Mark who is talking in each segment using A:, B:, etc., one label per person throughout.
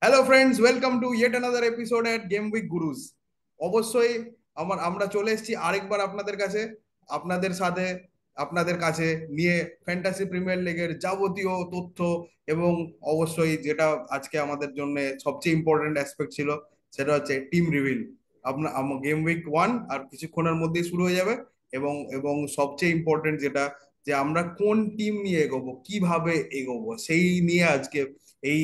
A: Hello friends, welcome to yet another episode at game with gurus. অবশ্যই আমরা চলে এসেছি আরেকবার আপনাদের কাছে, আপনাদের সাথে, আপনাদের কাছে নিয়ে ফ্যান্টাসি প্রিমিয়ার লিগের যাবতীয় তথ্য। এবং অবশ্যই যেটা আজকে আমাদের জন্য সবচেয়ে ইম্পর্টেন্ট অ্যাসপেক্ট ছিল, সেটা হচ্ছে টিম রিভিল। আপনার গেম উইক 1 আর কিছুক্ষণের মধ্যেই শুরু হয়ে যাবে। এবং এবং সবচেয়ে ইম্পর্টেন্ট যেটা, যে আমরা কোন টিম নিয়ে এগোবো, কিভাবে এগোবো, সেই নিয়ে আজকে এই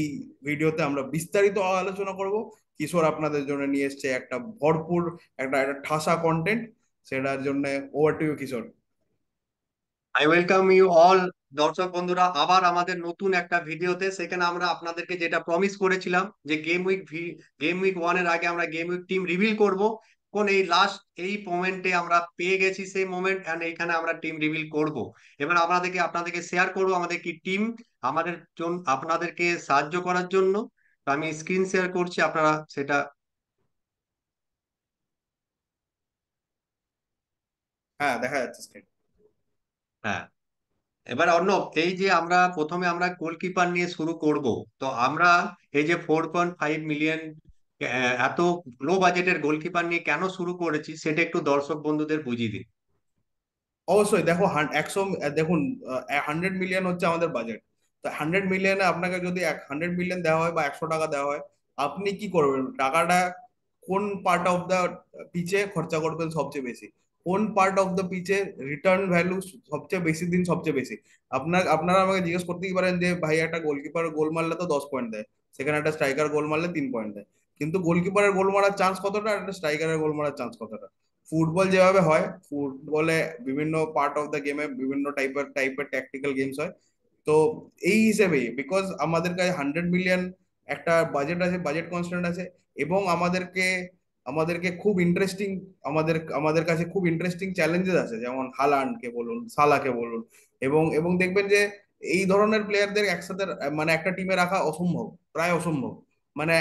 A: ভিডিওতে আমরা বিস্তারিত আলোচনা করব। কিশোর আপনাদের জন্য নিয়ে এসেছে একটা ভরপুর, একটা একটা ঠাসা কন্টেন্ট। সেটার জন্য over to you, Kishore.
B: I welcome you all. দর্শক বন্ধুরা, আবার আমাদের নতুন একটা ভিডিওতে। সেখানে আমরা আপনাদেরকে যেটা প্রমিস করেছিলাম যে গেম উইক 1 এর আগে আমরা গেম উইক টিম রিভিল করব। কোন এই লাস্ট এই মোমেন্টে আমরা পেয়ে গেছি সেই মোমেন্ট, এন্ড এইখানে আমরা টিম রিভিল করব। এবার আপনাদেরকে শেয়ার করব আমাদের কি টিম আমাদের জন্য, আপনাদেরকে সাহায্য করার জন্য। তো আমি স্ক্রিন শেয়ার করছি, আপনারা সেটা।
A: হ্যাঁ, দেখা যাচ্ছে স্ক্রিন।
B: হ্যাঁ, এবার অর্ণব, এই যে আমরা প্রথমে আমরা গোলকিপার নিয়ে শুরু করব। তো আমরা এই যে 4.5 মিলিয়ন এত লো বাজেটের গোলকিপার নিয়ে কেন শুরু করেছি সেটা একটু দর্শক বন্ধুদের বুঝিয়ে দিন।
A: অবশ্যই দেখো, 100 দেখুন, 100 মিলিয়ন হচ্ছে আমাদের বাজেট। তো 100 মিলিয়নে আপনাকে যদি 100 মিলিয়ন দেওয়া হয় বা 100 টাকা দেওয়া হয়, আপনি কি করবেন টাকাটা? কোন পার্ট অফ দ্য পিচে খরচা করবেন সবচেয়ে বেশি? কোন পার্ট অফ দ্য পিচে রিটার্ন ভ্যালু সবচেয়ে বেশি দিন সবচেয়ে বেশি? আপনারা আমাকে জিজ্ঞেস করতেই পারেন যে ভাই, একটা গোলকিপার গোল মারলে তো 10 পয়েন্ট দেয়, সেখানে একটা স্ট্রাইকার গোল মারলে 3 পয়েন্ট দেয়। কিন্তু গোলকিপারের গোল মারার চান্স কতটা, একটা স্ট্রাইকারের গোল মারার চান্স কতটা? ফুটবল যেভাবে হয়, ফুটবলে বিভিন্ন পার্ট অফ দ্য গেমে বিভিন্ন টাইপের টাইপের ট্যাকটিক্যাল গেমস হয়। তো এই হিসেবেই, বিকজ আমাদের কাছে 100 মিলিয়ন একটা বাজেট আছে, বাজেট কনস্ট্যান্ট আছে। এবং আমাদেরকে আমাদেরকে খুব ইন্টারেস্টিং, আমাদের আমাদের কাছে খুব ইন্টারেস্টিং চ্যালেঞ্জেস আছে, যেমন হালান্ডকে বলুন, সালাকে বলুন। এবং এবং দেখবেন যে এই ধরনের প্লেয়ারদের একসাথে মানে একটা টিমে রাখা অসম্ভব, প্রায় অসম্ভব। মানে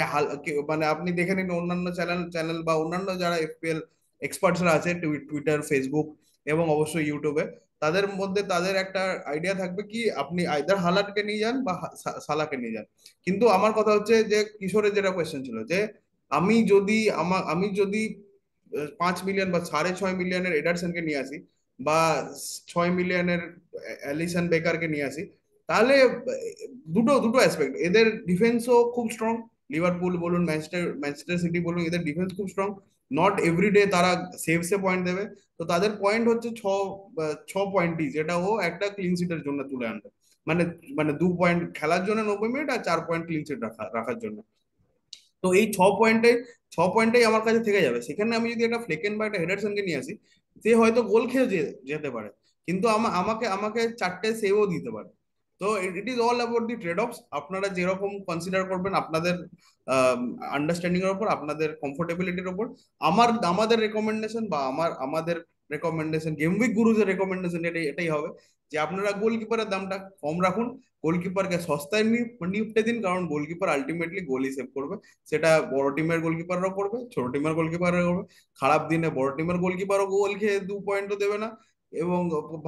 A: মানে আপনি দেখে নিন অন্যান্য চ্যানেল চ্যানেল বা অন্যান্য যারা এফপিএল এক্সপার্টসরা আছে, টুইটার, ফেসবুক এবং অবশ্যই ইউটিউবে, তাদের মধ্যে তাদের একটা আইডিয়া থাকবে কি আপনি আইদার হালাটকে নিয়ে যান বা সালাকে নিয়ে যান। কিন্তু আমার কথা হচ্ছে যে কিশোরের যেটা কোয়েশ্চেন ছিল, যে আমি যদি 5 মিলিয়ন বা 6.5 মিলিয়নের এডারসনকে নিয়ে আসি, বা 6 মিলিয়নের অ্যালিসন বেকারকে নিয়ে আসি, তাহলে দুটো দুটো অ্যাসপেক্ট, এদের ডিফেন্সও খুব স্ট্রং। লিভারপুল বলুন, ম্যানচেস্টার সিটি বলুন, এদের ডিফেন্স খুব স্ট্রং। নট এভরিডে তারা সেভসে পয়েন্ট দেবে। তো তাদের পয়েন্ট হচ্ছে ছ পয়েন্টই, যেটা ও একটা ক্লিন সিটের জন্য তুলে আনবে। মানে মানে 2 পয়েন্ট খেলার জন্য 90 মিনিট, আর 4 পয়েন্ট ক্লিন সিট রাখার জন্য। তো এই ছ পয়েন্টটাই আমার কাছে থেকে যাবে। সেখানে আমি যদি একটা ফ্লেকেন বা একটা হেডারসনকে নিয়ে আসি, সে হয়তো গোল খেয়ে যেতে পারে, কিন্তু আমাকে আমাকে 4টে সেভও দিতে পারে। তো it is all about the trade offs. আপনারা যেরকম কনসিডার করবেন আপনাদের আন্ডারস্ট্যান্ডিং এর উপর, আপনাদের কমফোর্টেবিলিটির উপর। আমাদের রেকমেন্ডেশন বা আমাদের রেকমেন্ডেশন, গেম উইক গুরুজের রেকমেন্ডেশন এটাই এটাই হবে, যে আপনারা গোলকিপারের দামটা কম রাখুন, গোলকিপারকে সস্তায় নিপটে দিন, কারণ গোলকিপার আলটিমেটলি গোলই সেভ করবে। সেটা বড় টিমের গোলকিপাররাও করবে, ছোট টিমের গোলকিপাররাও করবে। খারাপ দিনে বড় টিমের গোলকিপারও গোল খেয়ে 2 পয়েন্টও দেবে না। এবং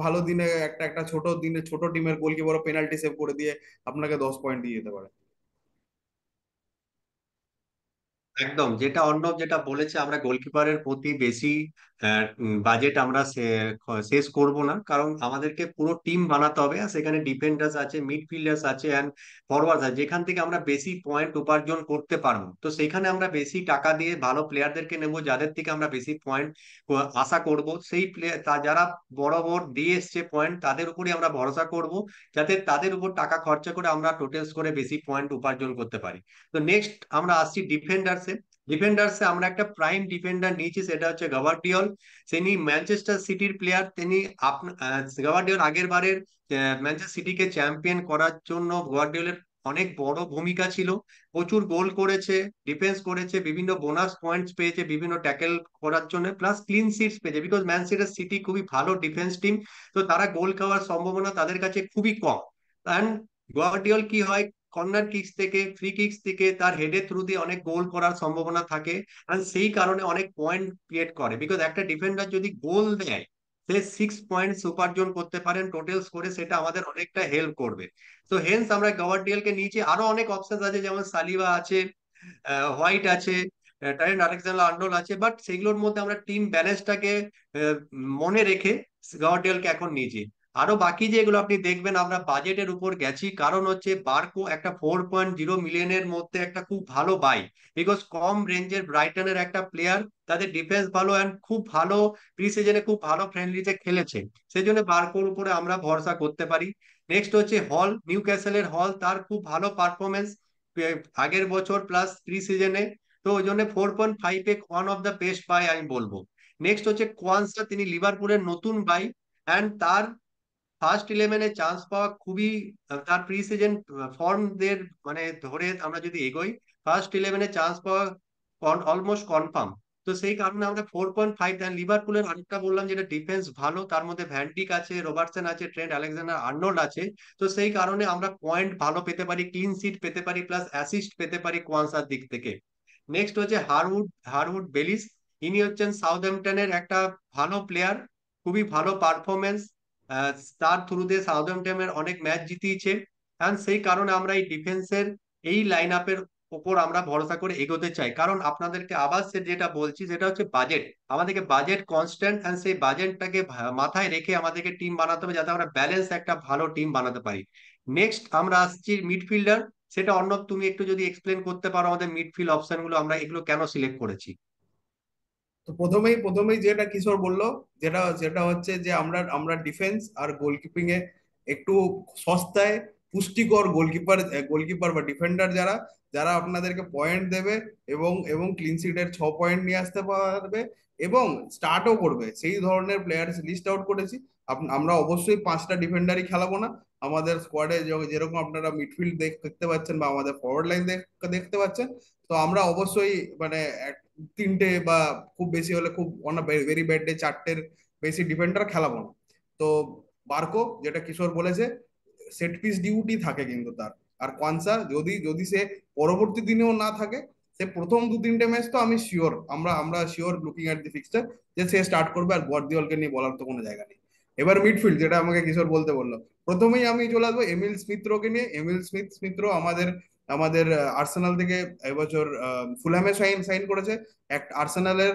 A: ভালো দিনে একটা একটা ছোট দিনে ছোট টিমের গোলকিপারও পেনাল্টি সেভ করে দিয়ে আপনাকে 10 পয়েন্ট দিয়ে যেতে পারে।
B: একদম, যেটা অর্ণব যেটা বলেছে, আমরা গোলকিপারের প্রতি বেশি বাজেট আমরা শেষ করব না, কারণ আমাদেরকে পুরো টিম বানাতে হবে। আর সেখানে ডিফেন্ডার্স আছে, মিডফিল্ডার্স আছে, অ্যান্ড ফরওয়ার্ড আছে, যেখান থেকে আমরা বেশি পয়েন্ট উপার্জন করতে পারবো। তো সেখানে আমরা বেশি টাকা দিয়ে ভালো প্লেয়ারদেরকে নেব, যাদের থেকে আমরা বেশি পয়েন্ট আশা করব। সেই প্লেয়ার যারা বড় বড় দিয়ে এসছে পয়েন্ট, তাদের উপরই আমরা ভরসা করব, যাতে তাদের উপর টাকা খরচা করে আমরা টোটালস করে বেশি পয়েন্ট উপার্জন করতে পারি। তো নেক্সট আমরা আসছি ডিফেন্ডার্সে। ডিফেন্ডার্সে আমরা একটা প্রাইম ডিফেন্ডার নিয়েছি, সেটা হচ্ছে গাভার্ডিওল। তিনি ম্যানচেস্টার সিটির প্লেয়ার। তিনি গাভার্ডিওল আগের বারের ম্যানচেস্টার সিটিকে চ্যাম্পিয়ন করার জন্য গাভার্ডিওলের অনেক বড় ভূমিকা ছিল। প্রচুর গোল করেছে, ডিফেন্স করেছে, বিভিন্ন বোনাস পয়েন্টস পেয়েছে বিভিন্ন ট্যাকেল করার জন্য, প্লাস ক্লিন শিটস পেয়েছে, বিকজ ম্যানচেস্টার সিটি খুবই ভালো ডিফেন্স টিম। তো তারা গোল খাওয়ার সম্ভাবনা তাদের কাছে খুবই কম। অ্যান্ড গার্ডিওল কি হয়, কর্নার কিক্স থেকে, ফ্রি কিক্স থেকে তার হেডের থ্রু দিয়ে অনেক গোল করার সম্ভাবনা থাকে। আর সেই কারণে অনেক পয়েন্ট ক্রিয়েট করে, বিকজ একটা ডিফেন্ডার যদি গোল দেয়, সে 6 পয়েন্টস উপার্জন করতে পারেন টোটালস করে, সেটা আমাদের অনেকটা হেল্প করবে। তো হেন্স আমরা গাভার্ডিয়েলকে নিচে, আরো অনেক অপশন আছে, যেমন সালিবা আছে, হোয়াইট আছে, ট্রেন্ট আলেকজান্ডার আর্নল্ড আছে, বাট সেগুলোর মধ্যে আমরা টিম ব্যালেন্সটাকে মনে রেখে গাওয়ার্ডিওলকে এখন নিয়েছি। আরো বাকি যেগুলো আপনি দেখবেন আমরা বাজেটের উপর গেছি, কারণ হচ্ছে বার্কো একটা 4.0 মিলিয়নের মধ্যে একটা খুব ভালো বাই, বিকজ কম রেঞ্জের ব্রাইটনের একটা প্লেয়ার, তাদের ডিফেন্স ভালো অ্যান্ড খুব ভালো প্রি সিজনে খুব ভালো ফ্রেন্ডলিতে খেলেছে, সেই জন্য বার্কোর উপরে আমরা ভরসা করতে পারি। নেক্সট হচ্ছে হল, নিউ ক্যাসেলের হল, তার খুব ভালো পারফরমেন্স আগের বছর প্লাস প্রি সিজনে, তো ওই জন্য 4.5-এ one of the best buy আমি বলবো। নেক্সট হচ্ছে কোয়ানসা, তিনি লিভারপুলের নতুন বাই, অ্যান্ড তার ফার্স্ট ইলেভেনে চান্স পাওয়া খুবই, তার প্রি সিজন ফর্মদের মানে ধরে আমরা যদি এগোই, ফার্স্ট ইলেভেনে চান্স পাওয়া অলমোস্ট কনফার্ম। তো সেই কারণে আমরা 4.5 দেন। লিভারপুলের আরেকটা বললাম যেটা ডিফেন্স ভালো, তার মধ্যে ভ্যান্ডিক আছে, রবার্টসন আছে, ট্রেন্ট আলেকজান্ডার আর্নল্ড আছে, তো সেই কারণে আমরা পয়েন্ট ভালো পেতে পারি, ক্লিন সিট পেতে পারি, প্লাস অ্যাসিস্ট পেতে পারি কোয়ানসার দিক থেকে। নেক্সট হচ্ছে হারউড বেলিস, ইনি হচ্ছেন সাউথহ্যাম্পটনের একটা ভালো প্লেয়ার, খুবই ভালো পারফরমেন্স, তার থ্রুতে সাউথহ্যাম্পটনের অনেক ম্যাচ জিতিয়েছে, এন্ড সেই কারণে আমরা এই ডিফেন্সের এই লাইন আপের ওপর আমরা ভরসা করে এগোতে চাই। কারণ আপনাদেরকে আবার যেটা বলছি সেটা হচ্ছে বাজেট, আমাদেরকে বাজেট কনস্ট্যান্ট, এন্ড সেই বাজেটটাকে মাথায় রেখে আমাদেরকে টিম বানাতে হবে যাতে আমরা ব্যালেন্স একটা ভালো টিম বানাতে পারি। নেক্সট আমরা আসছি মিডফিল্ডার, সেটা অর্ণব তুমি একটু যদি এক্সপ্লেন করতে পারো আমাদের মিডফিল্ড অপশন গুলো, আমরা এগুলো কেন সিলেক্ট করেছি।
A: তো প্রথমেই যেটা কিশোর বললো, যেটা যেটা হচ্ছে যে আমরা আমরা ডিফেন্স আর গোলকিপিং এ একটু সস্তায় পুষ্টিকর গোলকিপার গোলকিপার বা ডিফেন্ডার যারা যারা আপনাদেরকে পয়েন্ট দেবে এবং এবং ক্লিন শিটের 6 পয়েন্ট নিয়ে আসতে পারবে এবং স্টার্টও করবে, সেই ধরনের প্লেয়ার লিস্ট আউট করেছি। আমরা অবশ্যই 5টা ডিফেন্ডারই খেলাবো না। আমাদের স্কোয়াডে যেরকম আপনারা মিডফিল্ড দেখতে পাচ্ছেন বা আমাদের ফরওয়ার্ড লাইন দেখতে পাচ্ছেন, তো আমরা অবশ্যই মানে 3টে বা খুব বেশি হলে খুব অন ভেরি ব্যাড ডে 4টের বেশি ডিফেন্ডার খেলাবো না। তো বার্কো, যেটা কিশোর বলেছে, সেট পিস ডিউটি থাকে কিন্তু তার। আর কনসা যদি যদি সে পরবর্তী দিনেও না থাকে, সে প্রথম 2-3টে ম্যাচ তো আমি শিওর, আমরা আমরা শিওর লুকিং এট দি ফিক্সচার যে সে স্টার্ট করবে, আর গর্দিওলকে নিয়ে বলার তো কোনো জায়গা নেই। এবার মিডফিল্ড, যেটা আমাকে কিশোর বলতে বললো, প্রথমেই আমি চলে আসবো এমিল স্মিথ রোকে নিয়ে। এমিল স্মিথ রো আমাদের আমাদের আর্সেনাল থেকে এবছর ফুলহ্যামে সাইন সাইন করেছে। এক আর্সেনালের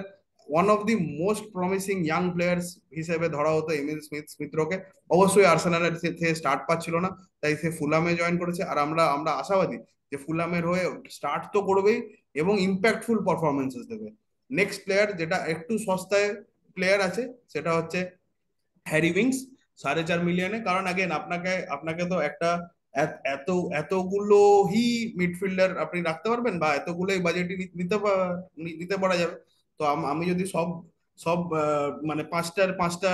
A: one of the most promising young players হিসেবে ধরা হতো এমিল স্মিথ রোকে। অবশ্যই আর্সেনালের থেকে স্টার্ট পাচ্ছিল না, তাই সে ফুলামে জয়েন করেছে। আর আমরা আমরা আশাবাদী যে ফুলামের হয়ে স্টার্ট তো করবেই এবং ইম্প্যাক্টফুল পারফরমেন্সেস দেবে। নেক্সট প্লেয়ার যেটা একটু সস্তায় প্লেয়ার আছে, সেটা হচ্ছে হ্যারি উইংস, 4.5 মিলিয়নে। কারণ আগেন আপনাকে আপনাকে তো একটা এত এতগুলোই মিডফিল্ডার আপনি রাখতে পারবেন বা এতগুলোই বাজেটে নিতে পারা যাবে। তো আমি যদি সব সব মানে পাঁচটা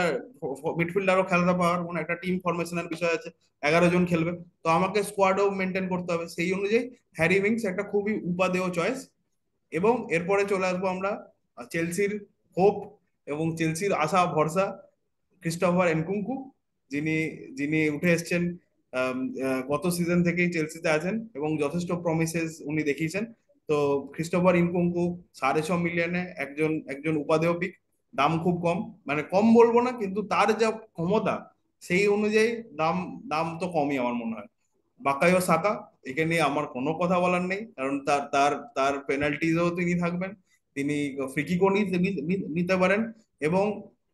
A: মিডফিল্ডারও খেলাতে পাওয়ার মানে একটা টিম ফরমেশনের বিষয় আছে, 11 জন খেলবে, তো আমাকে স্কোয়াডও মেনটেন করতে হবে। সেই অনুযায়ী হ্যারি উইংস একটা খুবই উপাদেয় চয়েস। এবং এরপরে চলে আসবো আমরা চেলসির হোপ এবং চেলসির আশা ভরসা ক্রিস্টোফার এনকুঙ্কু, যিনি যিনি উঠে এসেছেন গত সিজন থেকেই চেলসিতে আছেন এবং যথেষ্ট প্রমিসেস উনি দেখিয়েছেন। তো ক্রিস্টোফার ইনকুঙ্কু 6.5 মিলিয়নে একজন একজন উপাদেয় পিক। দাম খুব কম, মানে কম বলবো না, কিন্তু তার যা ক্ষমতা সেই অনুযায়ী দাম দাম তো কমই আমার মনে হয়। বাকায়ো সাকা, একে নিয়ে আমার কোনো কথা বলার নেই, কারণ তার তার তার পেনাল্টিজও তিনি থাকবেন, তিনি ফ্রিকিকও নিতে পারেন। এবং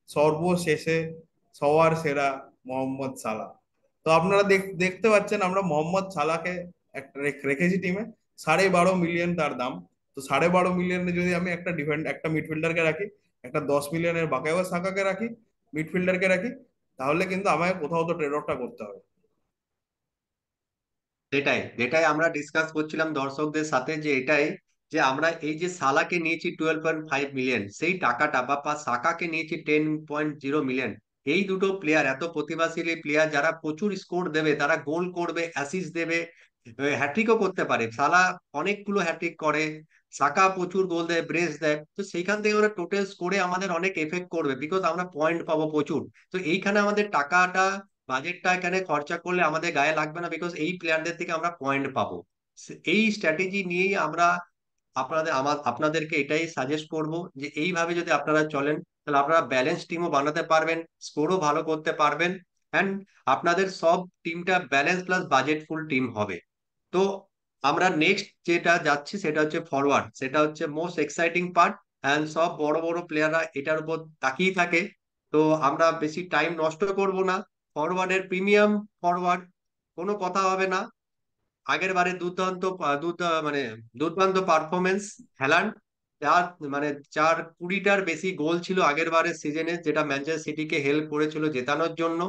A: সর্বশেষে সবার সেরা মোহাম্মদ সালাহ। তো আপনারা দেখতে পাচ্ছেন আমরা মোহাম্মদ সালাহকে একটা রেখেছি টিমে। 12.5 মিলিয়ন তার দাম। তো 12.5 মিলিয়নে যদি আমি একটা মিডফিল্ডারকে রাখি, একটা 10 মিলিয়নের বাকায়ো সাকাকে রাখি, মিডফিল্ডারকে রাখি, তাহলে কিন্তু আমাকে কোথাও তো ট্রেড অফটা করতে হবে।
B: সেটাই যেটাই আমরা ডিসকাস করছিলাম দর্শকদের সাথে, যে এটাই যে আমরা এই যে সালাকে নিয়েছি 12.5 মিলিয়ন, সেই টাকাটা বা সাকাকে নিয়েছি 10.0 মিলিয়ন, এই দুটো প্লেয়ার এত প্রতিভাশালী প্লেয়ার যারা প্রচুর স্কোর দেবে, তারা গোল করবে, অ্যাসিস্ট দেবে, হ্যাট্রিকও করতে পারে। সালা অনেকগুলো হ্যাট্রিক করে, সাকা প্রচুর গোল দেয়, ব্রেস দেয়, তো সেইখান থেকে আমরা টোটাল স্কোরে আমাদের অনেক এফেক্ট করবে, বিকজ আমরা পয়েন্ট পাবো প্রচুর। তো এইখানে আমাদের টাকাটা, বাজেটটা এখানে খরচা করলে আমাদের গায়ে লাগবে না, বিকজ এই প্লেয়ারদের থেকে আমরা পয়েন্ট পাবো। এই স্ট্র্যাটেজি নিয়েই আমরা আপনাদেরকে এটাই সাজেস্ট করব, যে এইভাবে যদি আপনারা চলেন তাহলে আপনারা ব্যালেন্স টিমও বানাতে পারবেন, স্কোরও ভালো করতে পারবেন, অ্যান্ড আপনাদের সব টিমটা ব্যালেন্স প্লাস বাজেটফুল টিম হবে। তো আমরা নেক্সট যেটা যাচ্ছি সেটা হচ্ছে ফরওয়ার্ড, সেটা হচ্ছে মোস্ট এক্সাইটিং পার্ট। অ্যান্ড সব বড় বড় প্লেয়াররা এটার উপর তাকিয়ে থাকে। তো আমরা বেশি টাইম নষ্ট করব না। ফরওয়ার্ডের প্রিমিয়াম ফরওয়ার্ড, কোনো কথা হবে না। আগের বারে মানে দুর্দান্ত পারফরমেন্স হ্যালান্ড, যার মানে 20টার বেশি গোল ছিল আগের বারের সিজনে, যেটা ম্যানচেস্টার সিটিকে হেল্প করেছিল জেতানোর জন্য।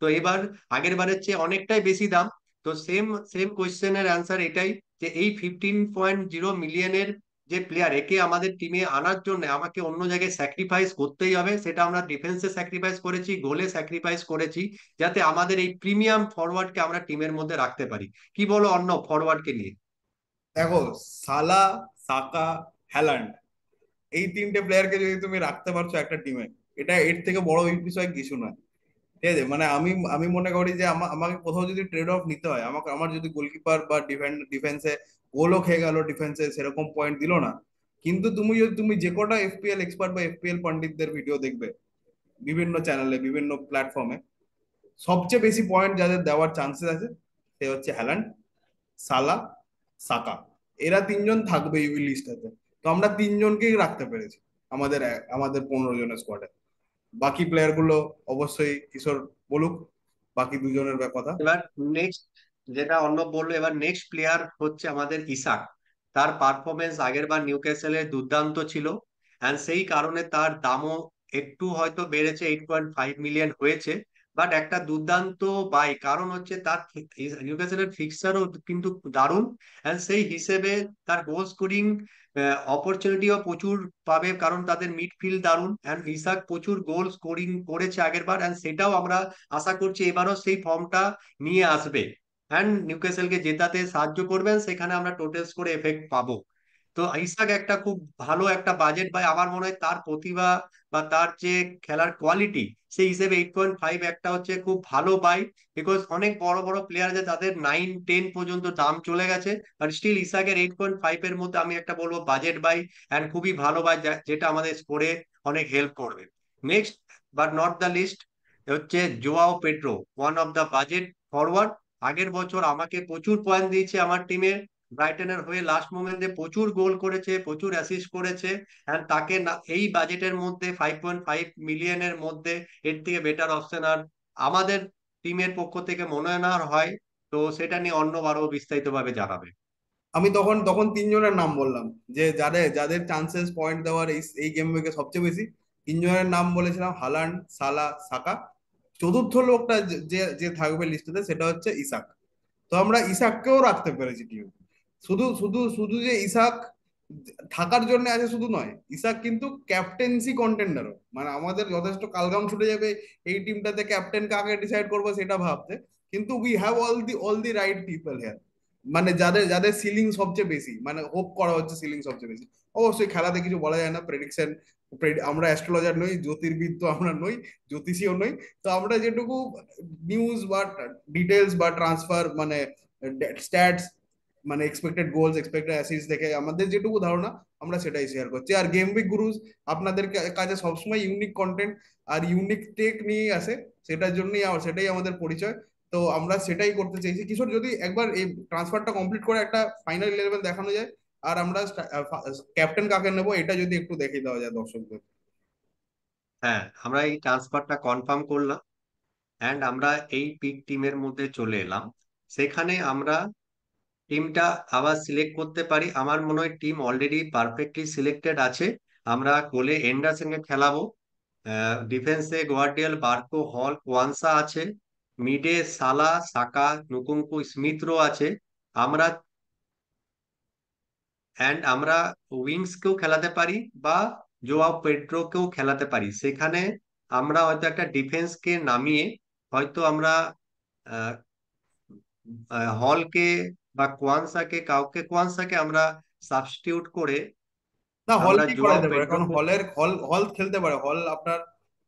B: তো এবার আগের বারের চেয়ে অনেকটাই বেশি দাম। তো সেম সেম কোয়েশ্চেনের অ্যান্সার এটাই, যে এই 15.0 মিলিয়নের যে প্লেয়ার, একে আমাদের টিমে আনার জন্য আমাকে অন্য জায়গায় স্যাক্রিফাইস করতেই হবে। সেটা আমরা ডিফেন্সে স্যাক্রিফাইস করেছি, গোলে স্যাক্রিফাইস করেছি, যাতে আমাদের এই প্রিমিয়াম ফরওয়ার্ডকে আমরা টিমের মধ্যে রাখতে পারি। কি বলো অন্য ফরওয়ার্ডকে নিয়ে?
A: দেখো, সালা, সাকা, হ্যালান্ড, এই তিনটে প্লেয়ারকে যদি তুমি রাখতে পারছো একটা টিমে, এটা এর থেকে বড় বিষয় কিছু নয়। ঠিক আছে, মানে আমি আমি মনে করি যে আমাকে কোথাও যদি ট্রেড অফ নিতে হয়, আমাকে আমার যদি গোলকিপার বা ডিফেন্সে গোলও খেয়ে গেল, ডিফেন্সে সেরকম পয়েন্ট দিল না, কিন্তু তুমি যে কটা এফপিএল এক্সপার্ট বা এফপিএল পণ্ডিতদের ভিডিও দেখবে বিভিন্ন চ্যানেলে বিভিন্ন প্ল্যাটফর্মে, সবচেয়ে বেশি পয়েন্ট যাদের দেওয়ার চান্সেস আছে সে হচ্ছে হ্যালান্ড, সালা, সাকা। এরা তিনজন থাকবে এই লিস্টটাতে। তো আমরা তিনজনকেই রাখতে পেরেছি আমাদের আমাদের 15 জনের স্কোয়াডে। বাকি প্লেয়ার গুলো অবশ্যই কিশোর বলুক বাকি দুজনের কথা।
B: এবার নেক্সট যেটা অর্ণব বললো, এবার নেক্সট প্লেয়ার হচ্ছে আমাদের ইসাক। তার পারফরমেন্স আগের বার নিউক্যাসলের দুর্দান্ত ছিল, এন্ড সেই কারণে তার দামও একটু হয়তো বেড়েছে, 8.5 মিলিয়ন হয়েছে। বাট একটা দুর্দান্ত বাই, কারণ হচ্ছে তার নিউক্যাসলের ফিক্সারও কিন্তু দারুণ। এন্ড সেই হিসেবে তার গোল স্কোরিং অপরচুনিটিও প্রচুর পাবে, কারণ তাদের মিডফিল্ড দারুণ। এন্ড ইসাক প্রচুর গোল স্কোরিং করেছে আগের বার, এন্ড সেটাও আমরা আশা করছি এবারও সেই ফর্মটা নিয়ে আসবে অ্যান্ড নিউক্যাসলকে জেতাতে সাহায্য করবেন, সেখানে আমরা টোটাল স্কোরে এফেক্ট পাবো। তো ইসাক একটা খুব ভালো একটা বাজেট বাই। আমার মনে হয় তার প্রতিভা বা তার যে খেলার কোয়ালিটি, সেই হিসেবে 8.5 একটা হচ্ছে খুব ভালো বাই। বিকজ অনেক বড় বড় প্লেয়ার আছে তাদের 9-10 পর্যন্ত দাম চলে গেছে, আর স্টিল ইসাকের 8.5 এর মধ্যে আমি একটা বলবো বাজেট বাই, অ্যান্ড খুবই ভালো বাই, যেটা আমাদের স্কোরে অনেক হেল্প করবে। Next but not the least হচ্ছে Joao Pedro, one of the budget forward. আগের বছর আমাকে প্রচুর পয়েন্ট দিয়েছে আমার টিমে, ব্রাইটনের হয়ে লাস্ট মোমেন্টে প্রচুর গোল করেছে, প্রচুর অ্যাসিস্ট করেছে। and তাকে এই বাজেটের মধ্যে 5.5 মিলিয়নের মধ্যে এর থেকে বেটার অপশন আর আমাদের টিমের পক্ষ থেকে মনে হয় না আর হয়। তো সেটা নিয়ে অন্য আরো বিস্তারিত ভাবে জানাবে।
A: আমি তখন তখন তিনজনের নাম বললাম, যে যাদের যাদের চান্সেস পয়েন্ট দেওয়ার এই এই গেম উইকে সবচেয়ে বেশি। তিনজনের নাম বলেছিলাম, হালান্ড, সালা, সাকা। চতুর্থ লোকটা যে যে যে থাকবে লিস্টেতে সেটা হচ্ছে ইসাক। তো আমরা ইসাককেও রাখতে পেরেছি টিম। শুধু শুধু শুধু যে ইসাক থাকার জন্য আছে শুধু নয়, ইসাক কিন্তু ক্যাপ্টেন্সি কন্টেন্ডারও। মানে আমাদের যথেষ্ট কালঘাম ছুটে যাবে এই টিমটাতে ক্যাপ্টেন কাকে ডিসাইড করবো সেটা ভাবতে। কিন্তু we have all the right people hair. মানে যাদের যাদের সিলিং সবচেয়ে বেশি, মানে হোপ করা হচ্ছে সিলিং সবচেয়ে বেশি। অবশ্যই খেলাতে কিছু বলা যায় না, প্রেডিকশন, আমরা অ্যাস্ট্রোলজার নই, জ্যোতির্বিদ তো আমরা নই, জ্যোতিষীও নই। তো আমরা যেটুকু নিউজ বা ডিটেলস বা ট্রান্সফার মানে স্ট্যাটস, মানে এক্সপেক্টেড গোলস, এক্সপেক্টেড অ্যাসিস্ট দেখে আমাদের যেটুকু ধারণা আমরা সেটাই শেয়ার করছি। আর গেম উইক গুরুজ আপনাদের কাছে সবসময় ইউনিক কন্টেন্ট আর ইউনিক টেক নিয়ে আসে, সেটার জন্যই সেটাই আমাদের পরিচয়। তো আমরা সেটাই করতে চাইছি। কিশোর, যদি একবার এই ট্রান্সফারটা কমপ্লিট করে একটা ফাইনাল ইলেভেন দেখানো যায়, আর আমরা ক্যাপ্টেন কাকে নেবো এটা যদি একটু দেখিয়ে দেওয়া যায় দর্শকদের।
B: হ্যাঁ, আমরা এই ট্রান্সফারটা কনফার্ম করলাম, অ্যান্ড আমরা এই পিক টিমের মধ্যে চলে এলাম। সেখানে আমরা টিমটা আবার সিলেক্ট করতে পারি। আমার মনে হয় টিম অলরেডি পারফেক্টলি সিলেক্টেড আছে। আমরা গোলে এন্ডারসনকে খেলাবো, ডিফেন্সে গোয়ার্ডিয়াল, বার্কো, হল, কোয়ানসা আছে। মিডে সালা, সাকা, নুকুঙ্কু, স্মিথ রো আছে। আমরা আমরা উইংস কেও খেলাতে পারি বা জোয়াও পেড্রোকেও খেলাতে পারি। সেখানে আমরা হয়তো একটা ডিফেন্সকে নামিয়ে হয়তো আমরা হলকে বা কোয়ানসাকে আমরা সাবস্টিটিউট করে
A: না, হল
B: আমরা
A: কি করা
B: জোয়াও
A: যেতে পারে, কারণ
B: পেড্রোকে।
A: হলের হল হল খেলতে পারে। হল আপনার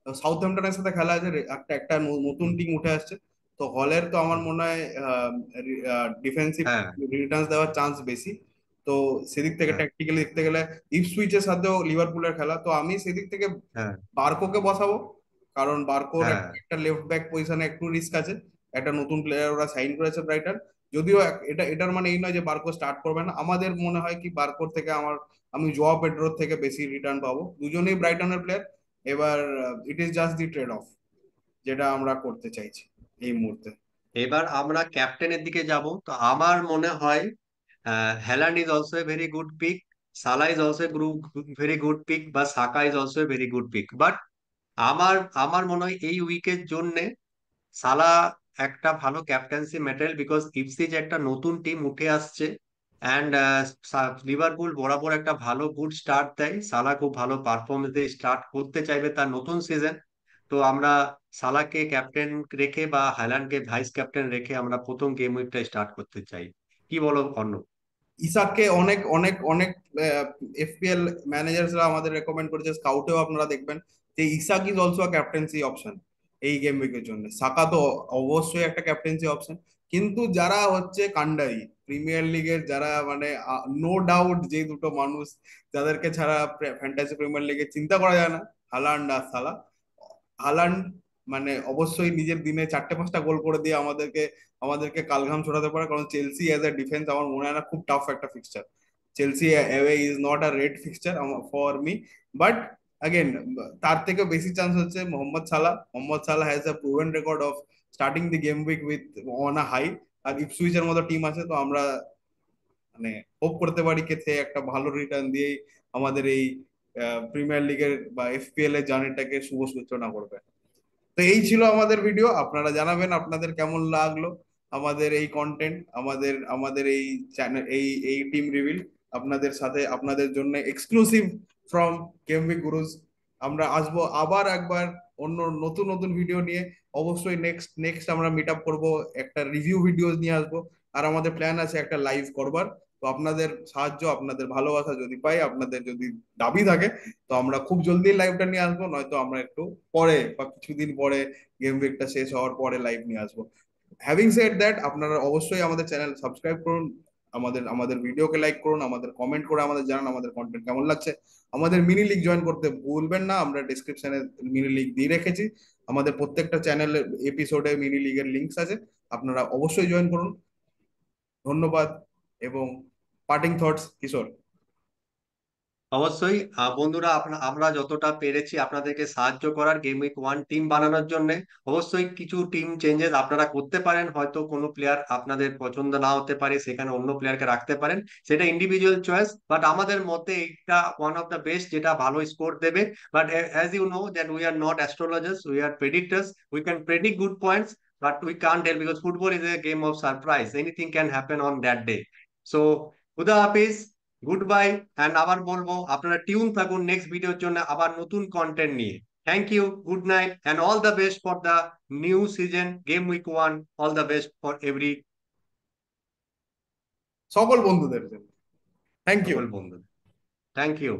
A: সাউথহ্যাম্পটনের সাথে খেলা আছে, একটা একটা নতুন টিম উঠে আসছে। তো হলের তো আমার মনে হয় ডিফেন্সিভ
B: হ্যাঁ,
A: রিটার্নস দেওয়ার চান্স বেশি। তো সেদিক থেকে
B: হ্যাঁ,
A: ট্যাকটিক্যালি দেখতে গেলে ইপসুইচের সাথেও লিভারপুলের খেলা, তো আমি সেদিক থেকে
B: হ্যাঁ,
A: বার্কোকে বসাবো। কারণ বার্কোর
B: হ্যাঁ,
A: একটা লেফট ব্যাক পজিশনে একটু রিস্ক আছে। একটা নতুন প্লেয়ার ওরা সাইন করেছে ব্রাইটন। যদিও এটার মানে এই নয় যে বার্কো স্টার্ট করবে না, আমাদের মনে হয় কি বার্কোর থেকে আমি জোয়া পেড্রোর থেকে বেশি রিটার্ন পাবো, দুজনেই ব্রাইটনের প্লেয়ার। এবার it is just the trade of যেটা আমরা করতে চাইছি এই মুহূর্তে।
B: এবার আমরা ক্যাপ্টেনের দিকে যাব। তো আমার মনে হয় Haaland is also a very good pick, Salah is also very good pick, বা Saka is also a very good pick. But আমার আমার মনে হয় এই উইকের জন্য সালা একটা ভালো ক্যাপ্টেন্সি ম্যাটেরিয়াল, বিকজ ইপসিচ একটা নতুন টিম উঠে আসছে। অ্যান্ড লিভারপুল বরাবর একটা ভালো গুড স্টার্ট দেয়, সালা খুব ভালো পারফরমেন্স দিয়ে স্টার্ট করতে চাইবে তার নতুন সিজন। তো আমরা সালাকে ক্যাপ্টেন রেখে বা হাইল্যান্ডকে ভাইস ক্যাপ্টেন রেখে আমরা প্রথম গেম উইকটা স্টার্ট করতে চাই। কি বলো অন্য?
A: ইসাককে অনেক অনেক অনেক এফপিএল ম্যানেজার্সরা আমাদের রেকমেন্ড করেছে, স্কাউটেও আপনারা দেখবেন যে Isak is also captaincy option এই গেম উইকের জন্য। সাকা তো অবশ্যই একটা ক্যাপ্টেন্সি অপশন, কিন্তু যারা হচ্ছে কান্ডারি প্রিমিয়ার লিগের, যারা মানে নো ডাউট যে দুটো মানুষ যাদেরকে ছাড়া ফ্যান্টাসি প্রিমিয়ার লিগে চিন্তা করা যায় না, হালান্ড আর সালা। হালান্ড মানে অবশ্যই নিজের দিনে 4-5টা গোল করে দিয়ে আমাদেরকে আমাদেরকে কালঘাম ছড়াতে পারে, কারণ চেলসি অ্যাজ এ ডিফেন্স আমার মনে হয় না খুব টাফ একটা fixture. Chelsea away is not a red fixture for me. But again তার থেকে বেশি চান্স হচ্ছে Mohamed Salah. Mohamed Salah has a proven record of starting the game week with on a high. আর ইপসুইচের মতো team আছে, তো আমরা মানে হোপ করতে পারি কে সে একটা ভালো রিটার্ন দিয়েই আমাদের এই প্রিমিয়ার লিগের বা এফপিএল এর জার্নিটাকে শুভ সূচনা করবে। তো এই ছিল আমাদের ভিডিও, আপনারা জানাবেন আপনাদের কেমন লাগলো আমাদের এই কন্টেন্ট, আমাদের আমাদের এই চ্যানেল, এই টিম রিভিল আপনাদের সাথে, আপনাদের জন্য এক্সক্লুসিভ ফ্রম গেম উইক গুরুজ। আমরা আসবো আবার একবার অন্য নতুন নতুন ভিডিও নিয়ে। অবশ্যই নেক্সট নেক্সট আমরা মিট আপ করবো, একটা রিভিউ ভিডিও নিয়ে আসবো। আর আমাদের প্ল্যান আছে একটা লাইভ করবার। তো আপনাদের সাহায্য, আপনাদের ভালোবাসা যদি পাই, আপনাদের যদি দাবি থাকে, তো আমরা খুব জলদি লাইভটা নিয়ে আসবো, নয়তো আমরা একটু পরে বা কিছুদিন পরে গেম উইকটা শেষ হওয়ার পরে লাইভ নিয়ে আসবো। হ্যাভিং সেড দ্যাট, আপনারা অবশ্যই আমাদের চ্যানেল সাবস্ক্রাইব করুন, আমাদের আমাদের ভিডিওকে লাইক করুন, আমাদের কমেন্ট করে আমাদের জানান আমাদের কন্টেন্ট কেমন লাগছে। আমাদের মিনি লিগ জয়েন করতে ভুলবেন না, আমরা ডিসক্রিপশনে মিনি লিগ দিয়ে রেখেছি। আমাদের প্রত্যেকটা চ্যানেলের এপিসোডে মিনি লিগের লিঙ্কস আছে, আপনারা অবশ্যই জয়েন করুন। ধন্যবাদ। এবং পার্টিং থটস কিশোর।
B: অবশ্যই বন্ধুরা, আমরা যতটা পেরেছি আপনাদেরকে সাহায্য করার গেম উইক 1 টিম বানানোর জন্য। অবশ্যই কিছু টিম চেঞ্জেস আপনারা করতে পারেন, হয়তো কোনো প্লেয়ার আপনাদের পছন্দ না হতে পারে, সেখানে অন্য প্লেয়ারকে রাখতে পারেন, সেটা ইন্ডিভিজুয়াল চয়েস। বাট আমাদের মতে এটা ওয়ান অফ দ্য বেস্ট যেটা ভালো স্কোর দেবে। But as you know that we are not astrologers, we are predictors. We can predict good points, but we can't tell, because football is a game of surprise, anything can happen on that day. So খুদা হাফিজ, good bye. And আবার বলবো আপনারা tune থাকুন next ভিডিওর জন্য আবার নতুন কন্টেন্ট নিয়ে। Thank you, good night, and all the best for the new season game week 1। All the best for every
A: সকল বন্ধুদের জন্য থ্যাংক ইউ।
B: সকল বন্ধু। Thank you.